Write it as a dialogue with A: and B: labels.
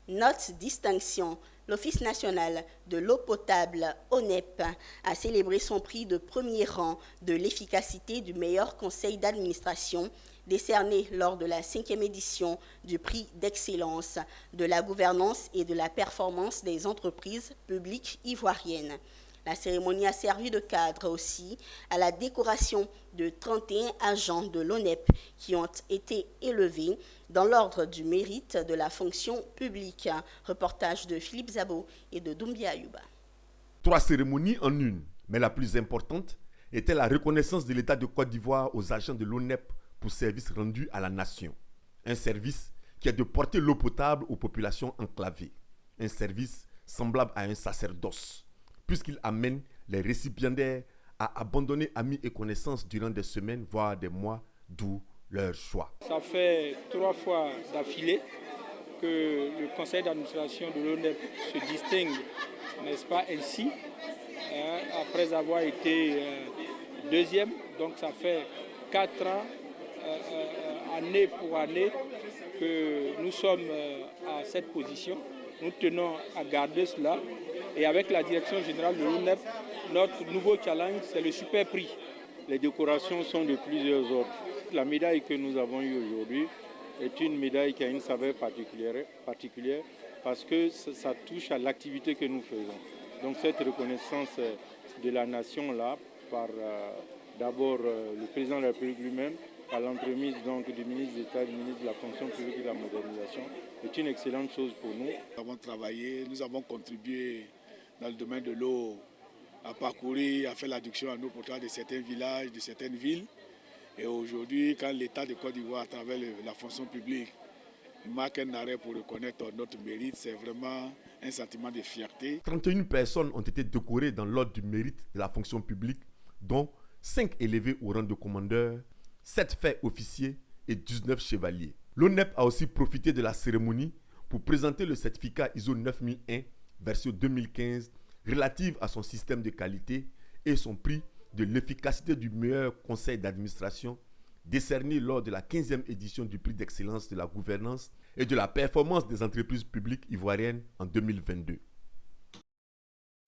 A: Note distinction. L'Office national de l'eau potable, ONEP, a célébré son prix de premier rang de l'efficacité du meilleur conseil d'administration décerné lors de la 5e édition du prix d'excellence de la gouvernance et de la performance des entreprises publiques ivoiriennes. La cérémonie a servi de cadre aussi à la décoration de 31 agents de l'ONEP qui ont été élevés dans l'ordre du mérite de la fonction publique. Reportage de Philippe Zabo et de Doumbia Ayouba.
B: 3 cérémonies en une, mais la plus importante était la reconnaissance de l'État de Côte d'Ivoire aux agents de l'ONEP pour service rendu à la nation. Un service qui est de porter l'eau potable aux populations enclavées. Un service semblable à un sacerdoce, puisqu'il amène les récipiendaires à abandonner amis et connaissances durant des semaines, voire des mois, d'où leur choix.
C: Ça fait 3 fois d'affilée que le conseil d'administration de l'ONEP se distingue, n'est-ce pas, ainsi, après avoir été deuxième. Donc ça fait 4 ans, année pour année, que nous sommes à cette position. Nous tenons à garder cela. Et avec la direction générale de l'ONEP, notre nouveau challenge, c'est le super prix.
D: Les décorations sont de plusieurs ordres. La médaille que nous avons eue aujourd'hui est une médaille qui a une saveur particulière parce que ça touche à l'activité que nous faisons. Donc cette reconnaissance de la nation-là, par d'abord le président de la République lui-même, par l'entremise donc du ministre d'État, du ministre de la fonction publique et de la modernisation, est une excellente chose pour nous.
E: Nous avons travaillé, nous avons contribué dans le domaine de l'eau à parcourir, à faire l'adduction en eau potable de certains villages, de certaines villes. Et aujourd'hui, quand l'État de Côte d'Ivoire, à travers la fonction publique, marque un arrêt pour reconnaître notre mérite, c'est vraiment un sentiment de fierté.
B: 31 personnes ont été décorées dans l'ordre du mérite de la fonction publique, dont 5 élevés au rang de commandeur, 7 faits officiers et 19 chevaliers. L'ONEP a aussi profité de la cérémonie pour présenter le certificat ISO 9001 version 2015 relative à son système de qualité et son prix de l'efficacité du meilleur conseil d'administration décerné lors de la 15e édition du prix d'excellence de la gouvernance et de la performance des entreprises publiques ivoiriennes en 2022.